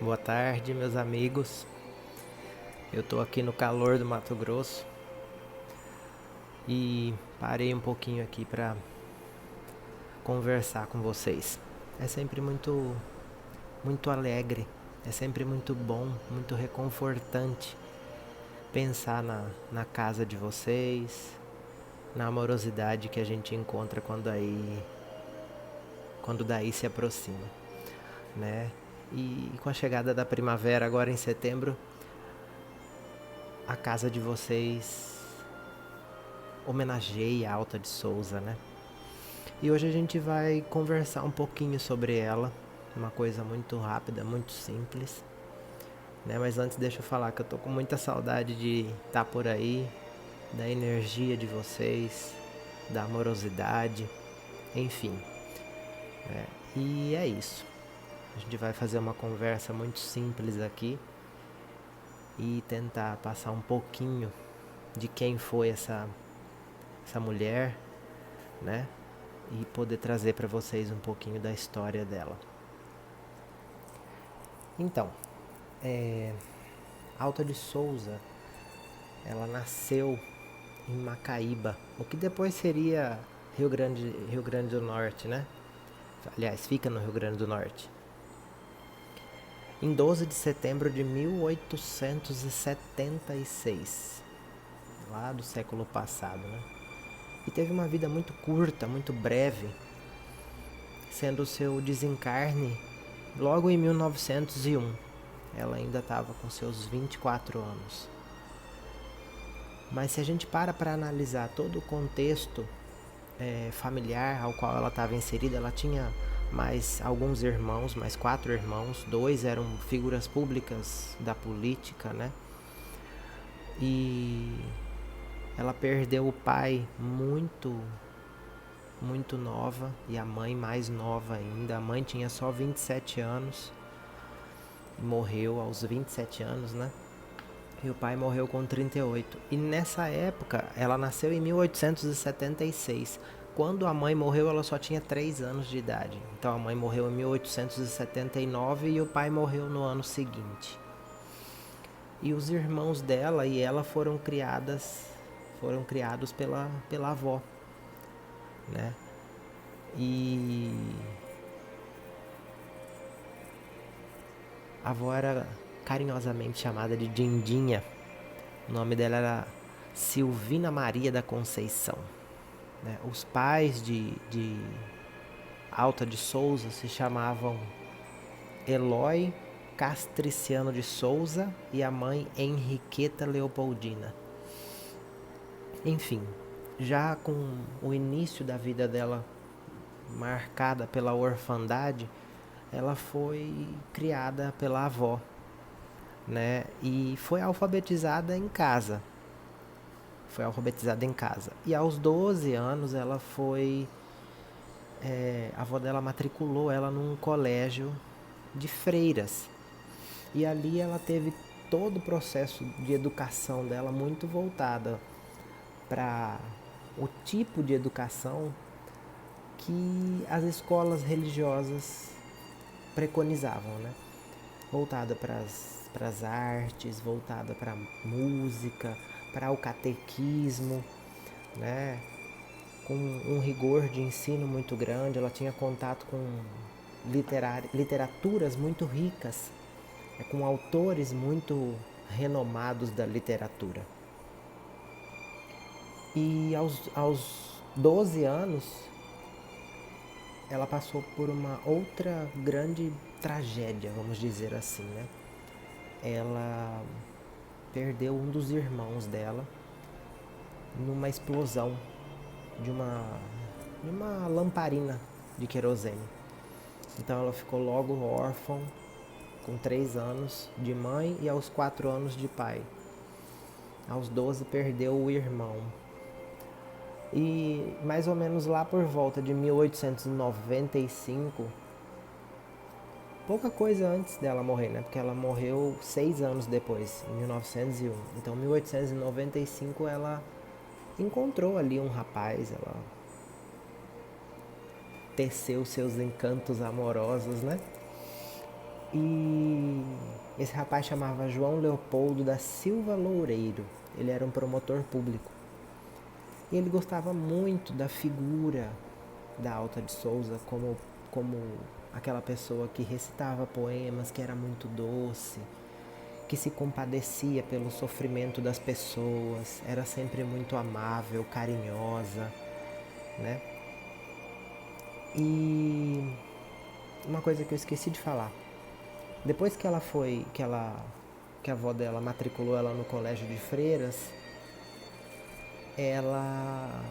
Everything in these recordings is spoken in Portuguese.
Boa tarde, meus amigos. Eu tô aqui no calor do Mato Grosso e parei um pouquinho aqui para conversar com vocês. É sempre muito alegre, é sempre muito bom, muito reconfortante pensar na casa de vocês, na amorosidade que a gente encontra quando daí se aproxima, né? E com a chegada da primavera agora em setembro, a casa de vocês homenageia a Alta de Souza, né? E hoje a gente vai conversar um pouquinho sobre ela, uma coisa muito rápida, muito simples, né? Mas antes deixa eu falar que eu tô com muita saudade de estar por aí, da energia de vocês, da amorosidade, enfim. Né? E é isso. A gente vai fazer uma conversa muito simples aqui e tentar passar um pouquinho de quem foi essa mulher, né? E poder trazer para vocês um pouquinho da história dela. Então, Alta de Souza, ela nasceu em Macaíba, o que depois seria Rio Grande do Norte, né? Aliás, fica no Rio Grande do Norte. Em 12 de setembro de 1876, lá do século passado, né? E teve uma vida muito curta, muito breve, sendo o seu desencarne logo em 1901. Ela ainda estava com seus 24 anos. Mas se a gente para analisar todo o contexto familiar ao qual ela estava inserida, ela tinha mais alguns irmãos, mais 4 irmãos, 2 eram figuras públicas da política, né? E ela perdeu o pai muito nova e a mãe mais nova ainda. A mãe tinha só 27 anos, morreu aos 27 anos, né? E o pai morreu com 38. E nessa época, ela nasceu em 1876. Quando a mãe morreu, ela só tinha 3 anos de idade. Então a mãe morreu em 1879 e o pai morreu no ano seguinte. E os irmãos dela e ela foram criados pela avó, né? E a avó era carinhosamente chamada de Dindinha. O nome dela era Silvina Maria da Conceição. Né? Os pais de Alta de Souza se chamavam Eloy Castriciano de Souza e a mãe Henriqueta Leopoldina. Enfim, já com o início da vida dela marcada pela orfandade, ela foi criada pela avó, né? E foi alfabetizada em casa. E aos 12 anos ela foi. A avó dela matriculou ela num colégio de freiras. E ali ela teve todo o processo de educação dela muito voltada para o tipo de educação que as escolas religiosas preconizavam, né? Voltada para as artes, voltada para a música, para o catequismo, né? Com um rigor de ensino muito grande. Ela tinha contato com literaturas muito ricas, com autores muito renomados da literatura. E aos 12 anos, ela passou por uma outra grande tragédia, vamos dizer assim, né? Ela perdeu um dos irmãos dela numa explosão de uma lamparina de querosene. Então ela ficou logo órfã, com 3 anos de mãe e aos 4 anos de pai. Aos 12 perdeu o irmão. E mais ou menos lá por volta de 1895, pouca coisa antes dela morrer, né? Porque ela morreu 6 anos depois, em 1901. Então, em 1895, ela encontrou ali um rapaz, ela teceu seus encantos amorosos, né? E esse rapaz chamava João Leopoldo da Silva Loureiro. Ele era um promotor público. E ele gostava muito da figura da Alta de Souza como aquela pessoa que recitava poemas, que era muito doce, que se compadecia pelo sofrimento das pessoas, era sempre muito amável, carinhosa, né? E uma coisa que eu esqueci de falar, depois que que a avó dela matriculou ela no colégio de freiras, ela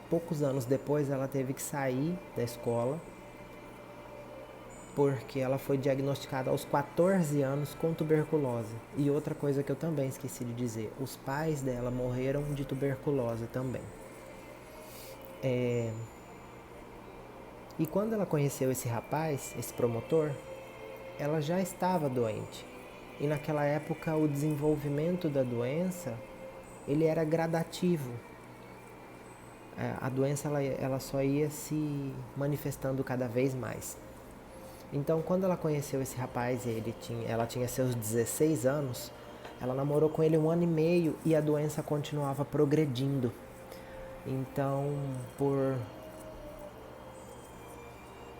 poucos anos depois ela teve que sair da escola porque ela foi diagnosticada aos 14 anos com tuberculose. E outra coisa que eu também esqueci de dizer, os pais dela morreram de tuberculose também. E quando ela conheceu esse rapaz, esse promotor, ela já estava doente. E naquela época o desenvolvimento da doença, ele era gradativo. A doença ela só ia se manifestando cada vez mais. Então, quando ela conheceu esse rapaz, ela tinha seus 16 anos, ela namorou com ele 1 ano e meio e a doença continuava progredindo. Então, por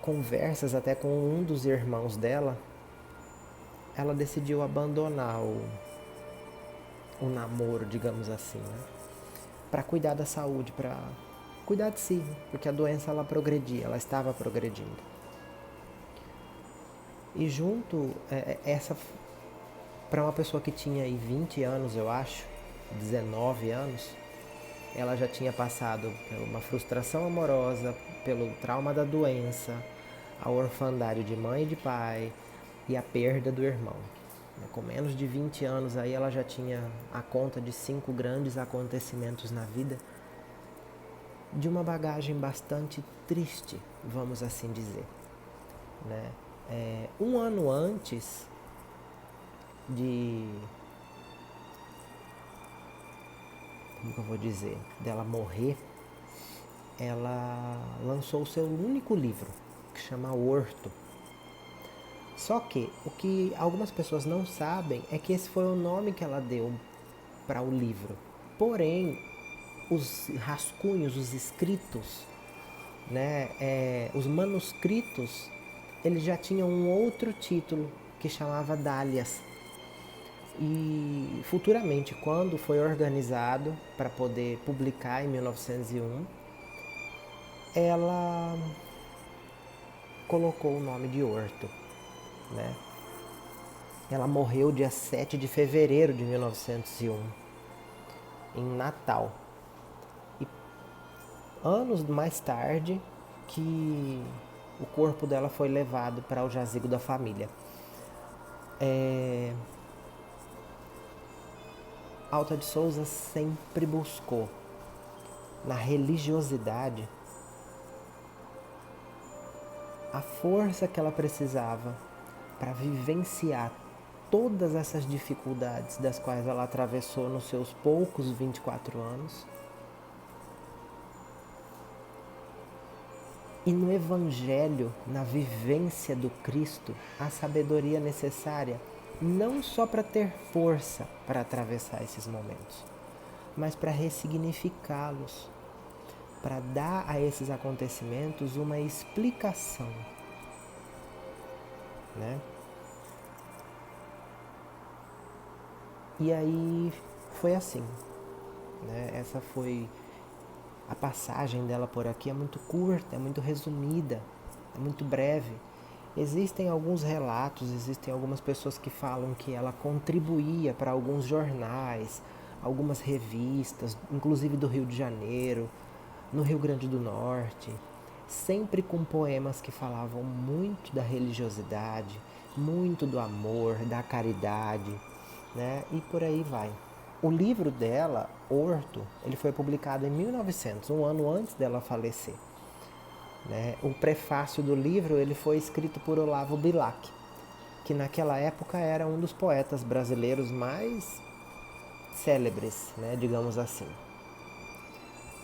conversas até com um dos irmãos dela, ela decidiu abandonar o namoro, digamos assim, né? Para cuidar da saúde, para cuidar de si, porque a doença ela progredia, ela estava progredindo. E junto, para uma pessoa que tinha aí 20 anos, eu acho, 19 anos, ela já tinha passado por uma frustração amorosa, pelo trauma da doença, a orfandade de mãe e de pai e a perda do irmão. Com menos de 20 anos aí ela já tinha a conta de 5 grandes acontecimentos na vida, de uma bagagem bastante triste, vamos assim dizer, né? 1 ano antes como que eu vou dizer, dela morrer, ela lançou o seu único livro, que chama Horto. Só que o que algumas pessoas não sabem é que esse foi o nome que ela deu para o livro. Porém, os rascunhos, os escritos, né, os manuscritos, eles já tinham um outro título que chamava Dálias. E futuramente, quando foi organizado para poder publicar em 1901, ela colocou o nome de Horto, né? Ela morreu dia 7 de fevereiro de 1901, em Natal. E anos mais tarde que o corpo dela foi levado para o jazigo da família. Alta de Souza sempre buscou na religiosidade a força que ela precisava para vivenciar todas essas dificuldades das quais ela atravessou nos seus poucos 24 anos. E no Evangelho, na vivência do Cristo, a sabedoria necessária não só para ter força para atravessar esses momentos, mas para ressignificá-los, para dar a esses acontecimentos uma explicação, né? E aí foi assim, né? Essa foi a passagem dela por aqui, é muito curta, é muito resumida, é muito breve. Existem alguns relatos, existem algumas pessoas que falam que ela contribuía para alguns jornais, algumas revistas, inclusive do Rio de Janeiro, no Rio Grande do Norte, sempre com poemas que falavam muito da religiosidade, muito do amor, da caridade, né? E por aí vai. O livro dela, Horto, ele foi publicado em 1900, 1 ano antes dela falecer. Né? O prefácio do livro ele foi escrito por Olavo Bilac, que naquela época era um dos poetas brasileiros mais célebres, né? Digamos assim.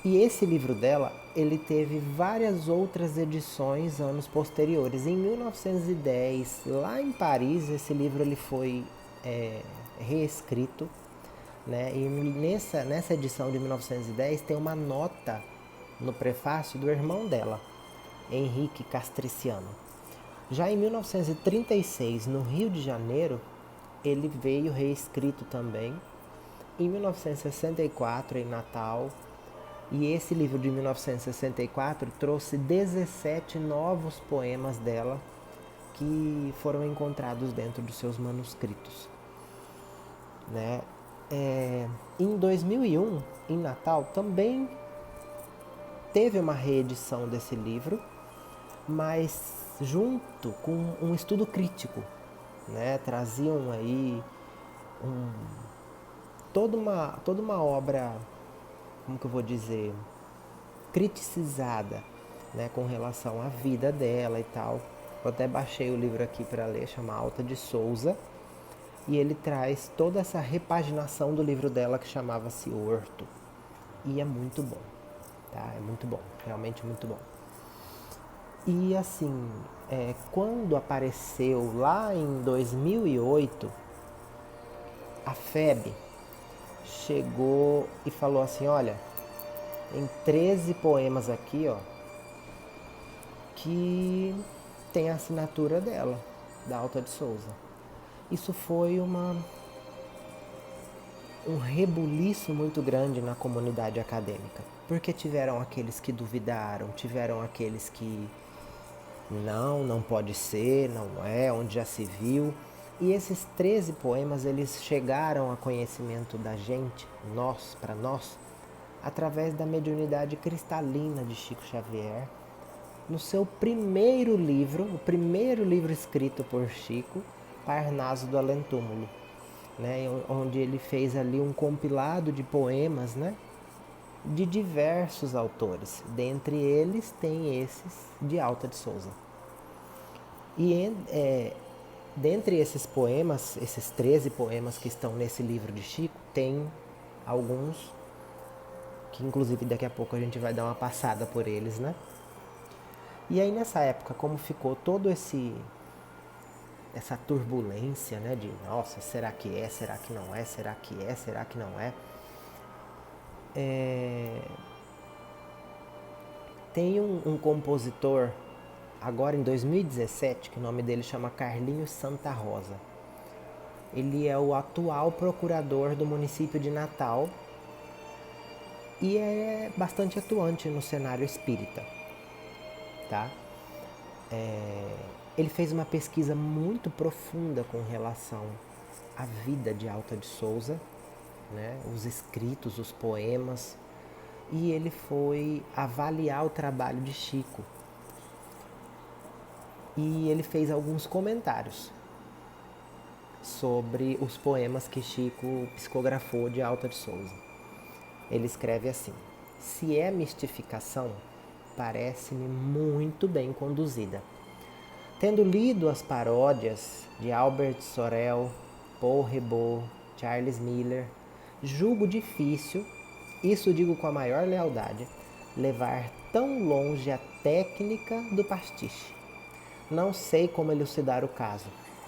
E esse livro dela, ele teve várias outras edições anos posteriores. Em 1910, lá em Paris, esse livro ele foi reescrito, né? E nessa edição de 1910 tem uma nota no prefácio do irmão dela, Henrique Castriciano. Já em 1936, no Rio de Janeiro, ele veio reescrito também. Em 1964, em Natal, e esse livro de 1964 trouxe 17 novos poemas dela que foram encontrados dentro dos seus manuscritos, né? Em 2001, em Natal, também teve uma reedição desse livro, mas junto com um estudo crítico, né? Traziam aí toda uma obra, como que eu vou dizer, criticizada, né, com relação à vida dela e tal. Eu até baixei o livro aqui para ler, chama Alta de Souza, e ele traz toda essa repaginação do livro dela que chamava-se Horto. E é muito bom, tá? É muito bom, realmente muito bom. E assim, quando apareceu lá em 2008, a FEB chegou e falou assim, olha, tem 13 poemas aqui, ó, que tem a assinatura dela, da Alta de Souza. Isso foi um rebuliço muito grande na comunidade acadêmica, porque tiveram aqueles que duvidaram, tiveram aqueles que não pode ser, não é, onde já se viu. E esses 13 poemas, eles chegaram a conhecimento da gente, para nós, através da mediunidade cristalina de Chico Xavier, no seu primeiro livro, o primeiro livro escrito por Chico, Parnaso do Além-Túmulo, né, onde ele fez ali um compilado de poemas, né, de diversos autores. Dentre eles tem esses de Alta de Souza. E dentre esses poemas, esses 13 poemas que estão nesse livro de Chico, tem alguns que inclusive daqui a pouco a gente vai dar uma passada por eles, né? E aí nessa época, como ficou todo essa turbulência, né, de nossa, será que é, será que não é, será que é, será que não é, tem um compositor agora em 2017 que o nome dele chama Carlinhos Santa Rosa. Ele é o atual procurador do município de Natal e é bastante atuante no cenário espírita, tá? Ele fez uma pesquisa muito profunda com relação à vida de Alta de Souza, né? Os escritos, os poemas, e ele foi avaliar o trabalho de Chico. E ele fez alguns comentários sobre os poemas que Chico psicografou de Alta de Souza. Ele escreve assim: se é mistificação, parece-me muito bem conduzida. Tendo lido as paródias de Albert Sorel, Paul Ribot, Charles Miller, julgo difícil, isso digo com a maior lealdade, levar tão longe a técnica do pastiche. Não sei como elucidar o caso.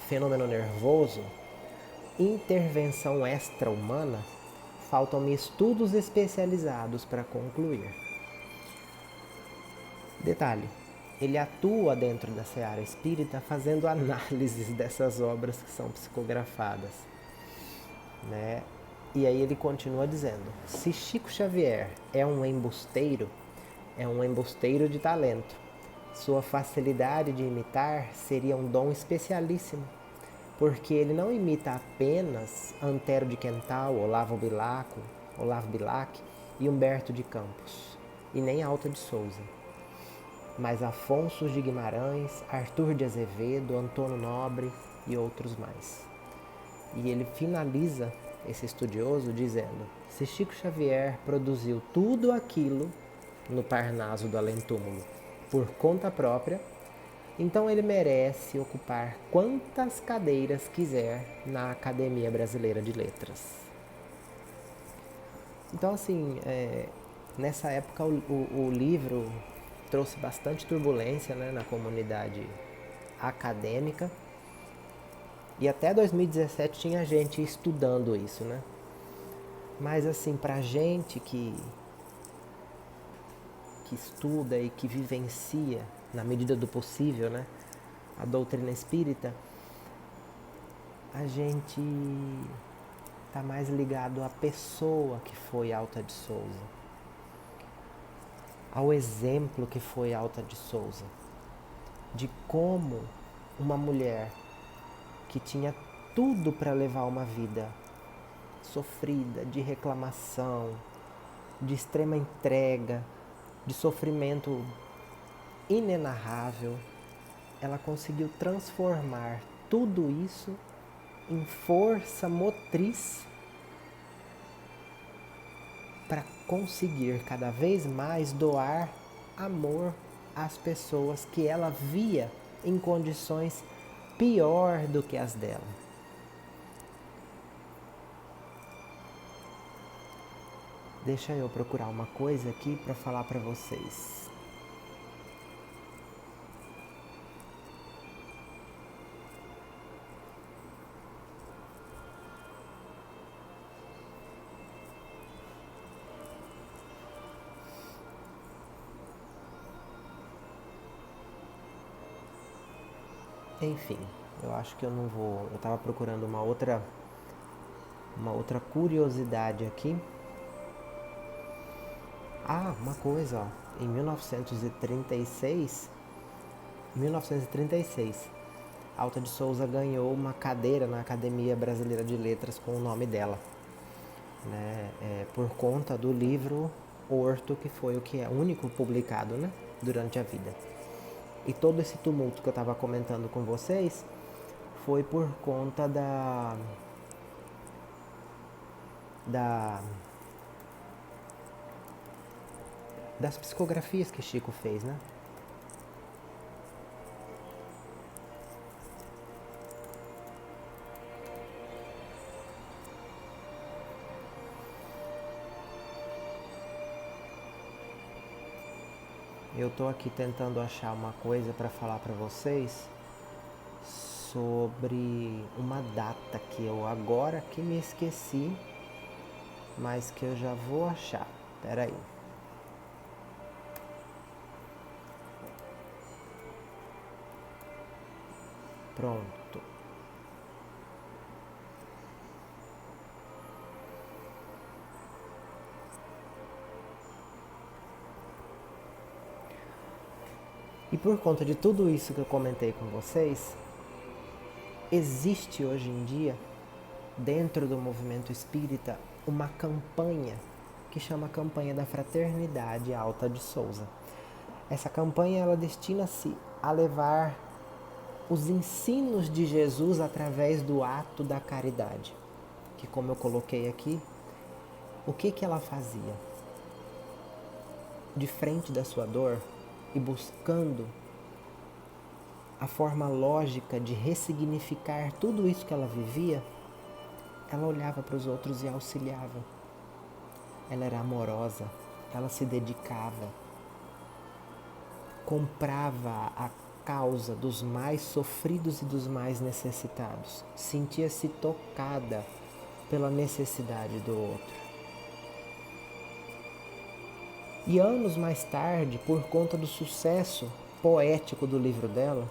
Fenômeno nervoso? Intervenção extra-humana? Faltam-me estudos especializados para concluir. Detalhe, ele atua dentro da seara espírita fazendo análises dessas obras que são psicografadas, né? E aí ele continua dizendo, se Chico Xavier é um embusteiro de talento. Sua facilidade de imitar seria um dom especialíssimo, porque ele não imita apenas Antero de Quental, Olavo Bilac e Humberto de Campos, e nem Alta de Souza, mas Afonso de Guimarães, Arthur de Azevedo, Antônio Nobre e outros mais. E ele finaliza esse estudioso dizendo, se Chico Xavier produziu tudo aquilo no Parnaso do Além-Túmulo por conta própria, então ele merece ocupar quantas cadeiras quiser na Academia Brasileira de Letras. Então, assim, Nessa época o livro trouxe bastante turbulência, né, na comunidade acadêmica. E até 2017 tinha gente estudando isso, né? Mas assim, pra gente que estuda e que vivencia, na medida do possível, né, a doutrina espírita, a gente tá mais ligado à pessoa que foi Alta de Souza, ao exemplo que foi Alta de Souza, de como uma mulher que tinha tudo para levar uma vida sofrida, de reclamação, de extrema entrega, de sofrimento inenarrável, ela conseguiu transformar tudo isso em força motriz para conseguir cada vez mais doar amor às pessoas que ela via em condições pior do que as dela. Deixa eu procurar uma coisa aqui para falar para vocês. Enfim, eu acho que eu não vou. Eu estava procurando uma outra curiosidade aqui. Ah, uma coisa, ó. Em 1936, Alta de Souza ganhou uma cadeira na Academia Brasileira de Letras com o nome dela, né? Por conta do livro Horto, que foi o que é único publicado, né, durante a vida. E todo esse tumulto que eu estava comentando com vocês foi por conta das psicografias que Chico fez, né? Eu tô aqui tentando achar uma coisa para falar para vocês sobre uma data que eu agora que me esqueci, mas que eu já vou achar. Espera aí. Pronto. E por conta de tudo isso que eu comentei com vocês, existe hoje em dia, dentro do movimento espírita, uma campanha que chama Campanha da Fraternidade Alta de Souza. Essa campanha ela destina-se a levar os ensinos de Jesus através do ato da caridade. Que, como eu coloquei aqui, o que ela fazia? De frente da sua dor e buscando a forma lógica de ressignificar tudo isso que ela vivia, ela olhava para os outros e auxiliava. Ela era amorosa, ela se dedicava, comprava a causa dos mais sofridos e dos mais necessitados, sentia-se tocada pela necessidade do outro. E anos mais tarde, por conta do sucesso poético do livro dela,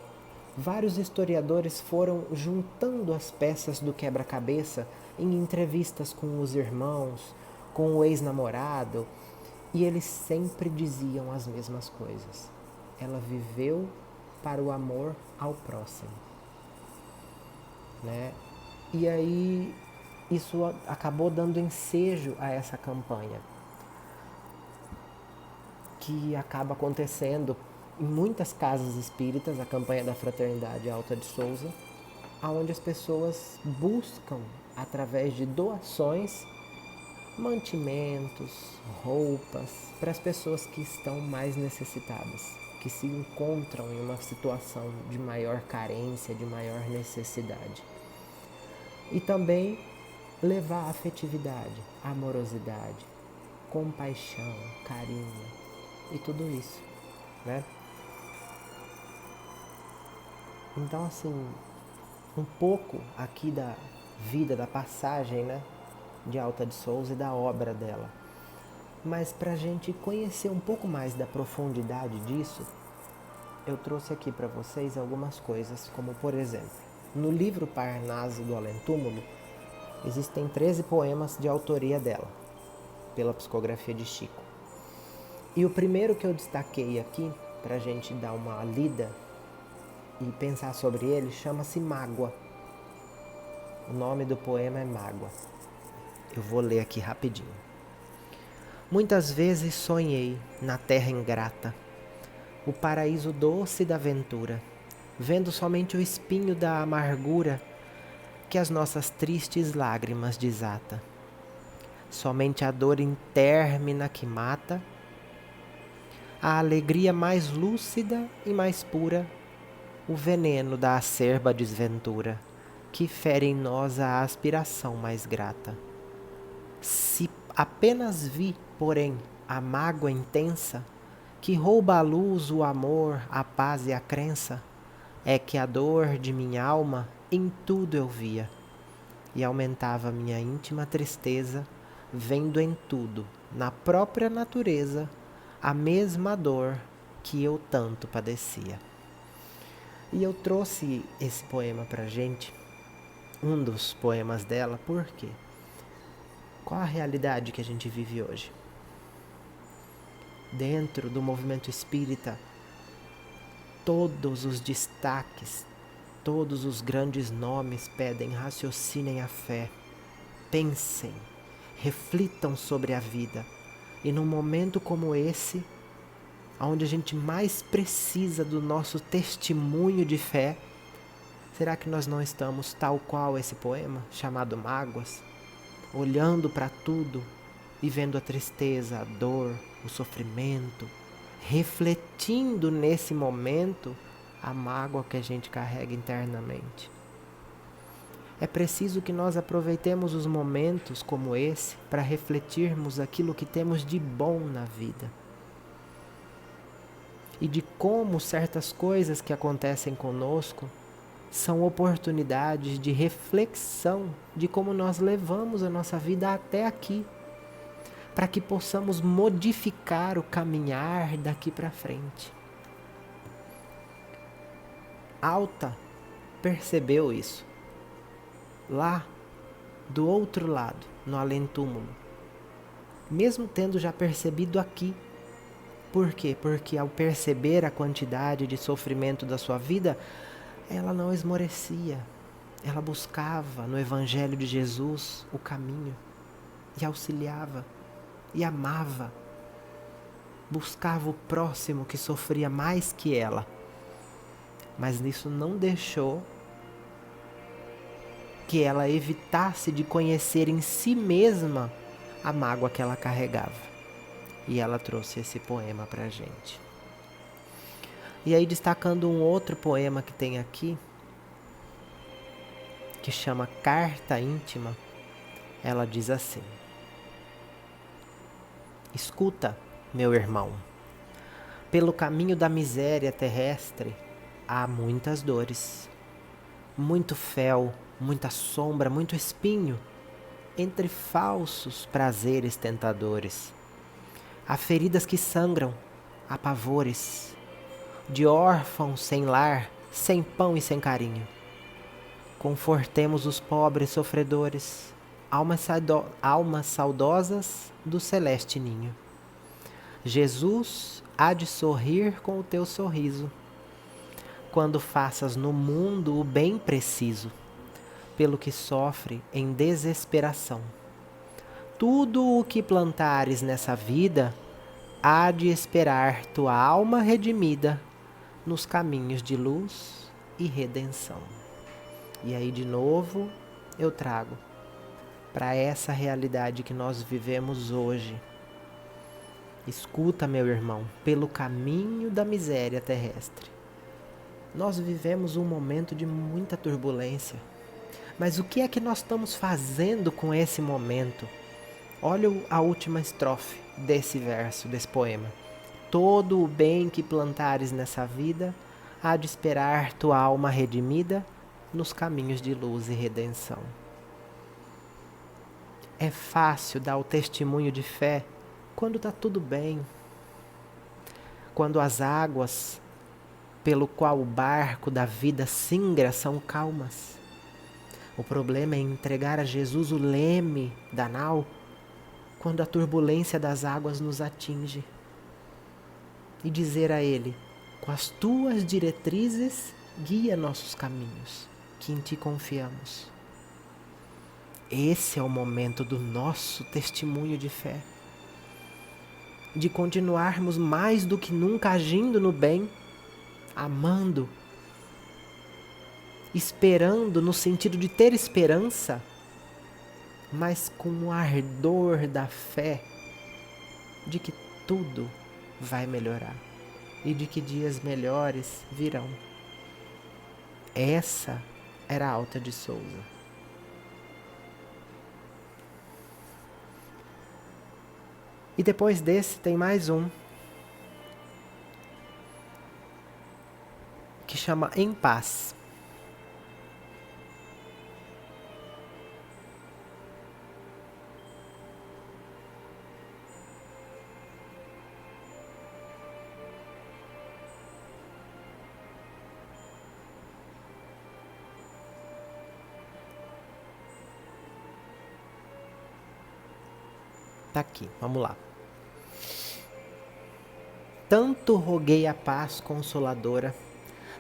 vários historiadores foram juntando as peças do quebra-cabeça em entrevistas com os irmãos, com o ex-namorado, e eles sempre diziam as mesmas coisas. Ela viveu para o amor ao próximo, né? E aí isso acabou dando ensejo a essa campanha, que acaba acontecendo em muitas casas espíritas, a campanha da Fraternidade Alta de Souza, onde as pessoas buscam, através de doações, mantimentos, roupas, para as pessoas que estão mais necessitadas, que se encontram em uma situação de maior carência, de maior necessidade. E também levar a afetividade, a amorosidade, compaixão, carinho e tudo isso, né? Então, assim, um pouco aqui da vida, da passagem, né, de Alta de Souza e da obra dela. Mas para a gente conhecer um pouco mais da profundidade disso, eu trouxe aqui para vocês algumas coisas, como por exemplo, no livro Parnaso do Além-Túmulo, existem 13 poemas de autoria dela, pela psicografia de Chico. E o primeiro que eu destaquei aqui, para a gente dar uma lida e pensar sobre ele, chama-se Mágoa. O nome do poema é Mágoa. Eu vou ler aqui rapidinho. Muitas vezes sonhei na terra ingrata, o paraíso doce da ventura, vendo somente o espinho da amargura que as nossas tristes lágrimas desata. Somente a dor intermina que mata, a alegria mais lúcida e mais pura, o veneno da acerba desventura, que fere em nós a aspiração mais grata. Se apenas vi, porém, a mágoa intensa, que rouba a luz, o amor, a paz e a crença, é que a dor de minha alma em tudo eu via, e aumentava minha íntima tristeza, vendo em tudo, na própria natureza, a mesma dor que eu tanto padecia. E eu trouxe esse poema pra gente, um dos poemas dela, por quê? Qual a realidade que a gente vive hoje? Dentro do movimento espírita, todos os destaques, todos os grandes nomes pedem: raciocinem a fé, pensem, reflitam sobre a vida. E num momento como esse, onde a gente mais precisa do nosso testemunho de fé, será que nós não estamos tal qual esse poema, chamado Mágoas, olhando para tudo e vendo a tristeza, a dor, o sofrimento, refletindo nesse momento a mágoa que a gente carrega internamente? É preciso que nós aproveitemos os momentos como esse para refletirmos aquilo que temos de bom na vida. E de como certas coisas que acontecem conosco são oportunidades de reflexão de como nós levamos a nossa vida até aqui, para que possamos modificar o caminhar daqui para frente. Alta percebeu isso, lá do outro lado, no além-túmulo, mesmo tendo já percebido aqui. Por quê? Porque ao perceber a quantidade de sofrimento da sua vida, ela não esmorecia, ela buscava no Evangelho de Jesus o caminho, e auxiliava, e amava, buscava o próximo que sofria mais que ela, mas nisso não deixou que ela evitasse de conhecer em si mesma a mágoa que ela carregava. E ela trouxe esse poema pra gente. E aí, destacando um outro poema que tem aqui, que chama Carta Íntima, ela diz assim: escuta, meu irmão, pelo caminho da miséria terrestre há muitas dores, muito fel, muita sombra, muito espinho, entre falsos prazeres tentadores. Há feridas que sangram, há pavores, de órfãos sem lar, sem pão e sem carinho. Confortemos os pobres sofredores, almas saudosas do celeste ninho. Jesus há de sorrir com o teu sorriso, quando faças no mundo o bem preciso, pelo que sofre em desesperação. Tudo o que plantares nessa vida há de esperar tua alma redimida nos caminhos de luz e redenção. E aí de novo eu trago para essa realidade que nós vivemos hoje. Escuta, meu irmão, pelo caminho da miséria terrestre. Nós vivemos um momento de muita turbulência, mas o que é que nós estamos fazendo com esse momento? Olha a última estrofe desse verso, desse poema. Todo o bem que plantares nessa vida há de esperar tua alma redimida nos caminhos de luz e redenção. É fácil dar o testemunho de fé quando está tudo bem, quando as águas pelo qual o barco da vida singra são calmas. O problema é entregar a Jesus o leme da nau quando a turbulência das águas nos atinge e dizer a Ele: com as tuas diretrizes guia nossos caminhos, que em Ti confiamos. Esse é o momento do nosso testemunho de fé, de continuarmos mais do que nunca agindo no bem, amando, esperando no sentido de ter esperança, mas com o ardor da fé de que tudo vai melhorar e de que dias melhores virão. Essa era a Alta de Souza. E depois desse tem mais um, que chama Em Paz. Tá aqui, vamos lá. Tanto roguei a paz consoladora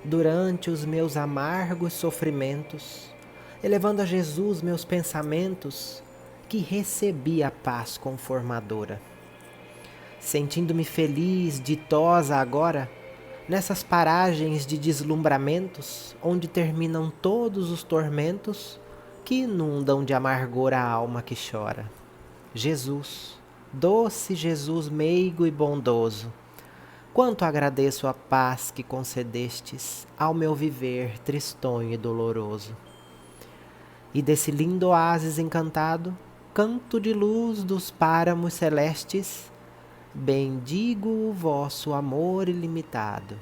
durante os meus amargos sofrimentos, elevando a Jesus meus pensamentos, que recebi a paz conformadora. Sentindo-me feliz, ditosa agora, nessas paragens de deslumbramentos, onde terminam todos os tormentos que inundam de amargor a alma que chora. Jesus, doce Jesus meigo e bondoso, quanto agradeço a paz que concedestes ao meu viver tristonho e doloroso. E desse lindo oásis encantado, canto de luz dos páramos celestes, bendigo o vosso amor ilimitado.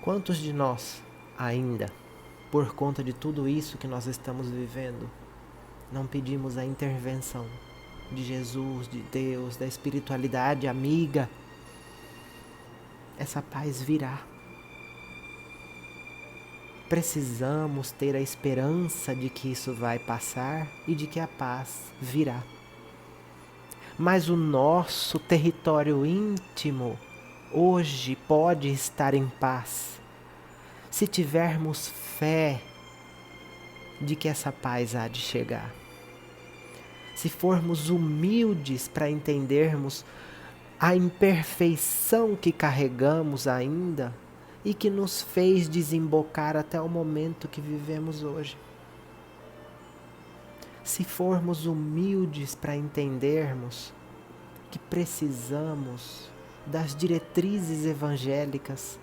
Quantos de nós ainda, por conta de tudo isso que nós estamos vivendo, não pedimos a intervenção de Jesus, de Deus, da espiritualidade amiga? Essa paz virá. Precisamos ter a esperança de que isso vai passar e de que a paz virá. Mas o nosso território íntimo hoje pode estar em paz se tivermos fé de que essa paz há de chegar. Se formos humildes para entendermos a imperfeição que carregamos ainda e que nos fez desembocar até o momento que vivemos hoje. Se formos humildes para entendermos que precisamos das diretrizes evangélicas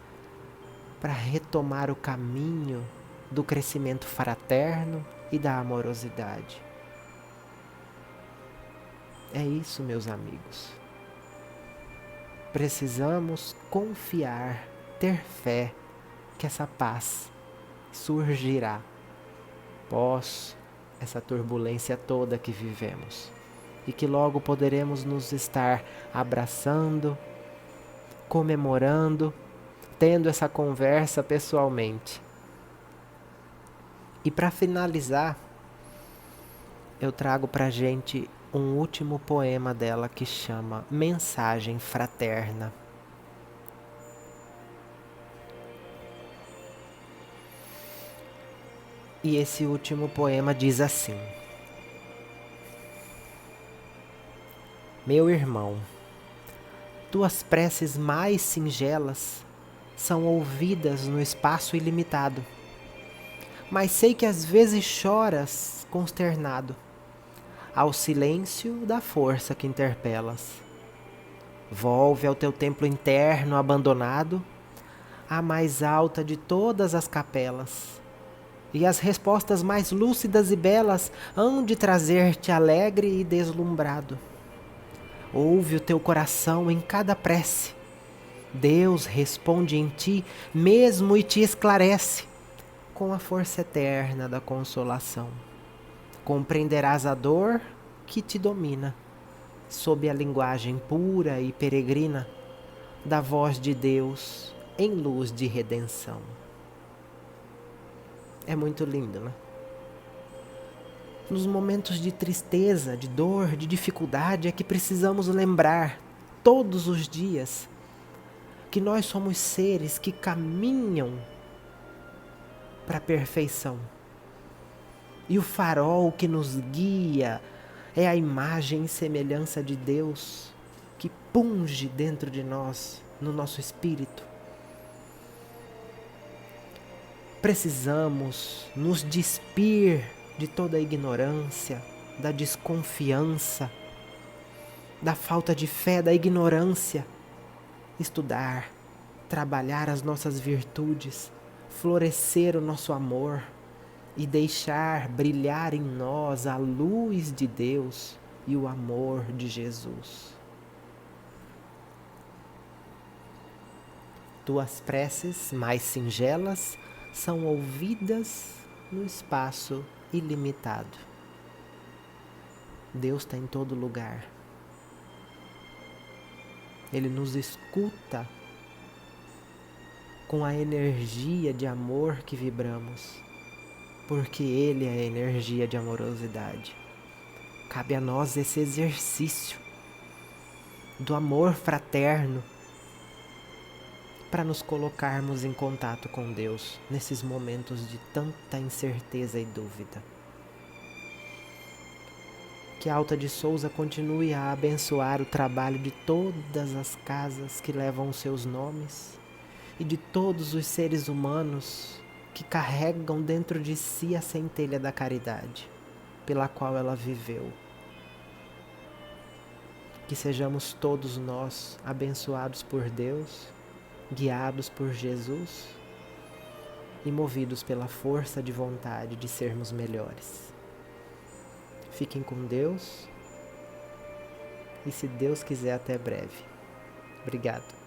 para retomar o caminho do crescimento fraterno e da amorosidade. É isso, meus amigos. Precisamos confiar, ter fé que essa paz surgirá após essa turbulência toda que vivemos e que logo poderemos nos estar abraçando, comemorando, tendo essa conversa pessoalmente. E para finalizar, eu trago pra gente um último poema dela que chama Mensagem Fraterna. E esse último poema diz assim: Meu irmão, tuas preces mais singelas são ouvidas no espaço ilimitado, mas sei que às vezes choras consternado ao silêncio da força que interpelas. Volve ao teu templo interno abandonado, a mais alta de todas as capelas. E as respostas mais lúcidas e belas hão de trazer-te alegre e deslumbrado. Ouve o teu coração em cada prece. Deus responde em ti mesmo e te esclarece com a força eterna da consolação. Compreenderás a dor que te domina, sob a linguagem pura e peregrina da voz de Deus em luz de redenção. É muito lindo, né? Nos momentos de tristeza, de dor, de dificuldade é que precisamos lembrar todos os dias que nós somos seres que caminham para a perfeição. E o farol que nos guia é a imagem e semelhança de Deus que punge dentro de nós, no nosso espírito. Precisamos nos despir de toda a ignorância, da desconfiança, da falta de fé, da ignorância. Estudar, trabalhar as nossas virtudes, florescer o nosso amor e deixar brilhar em nós a luz de Deus e o amor de Jesus. Tuas preces mais singelas são ouvidas no espaço ilimitado. Deus está em todo lugar. Ele nos escuta com a energia de amor que vibramos, porque Ele é a energia de amorosidade. Cabe a nós esse exercício do amor fraterno para nos colocarmos em contato com Deus nesses momentos de tanta incerteza e dúvida. Que a Alta de Souza continue a abençoar o trabalho de todas as casas que levam os seus nomes e de todos os seres humanos que carregam dentro de si a centelha da caridade, pela qual ela viveu. Que sejamos todos nós abençoados por Deus, guiados por Jesus e movidos pela força de vontade de sermos melhores. Fiquem com Deus e, se Deus quiser, até breve. Obrigado.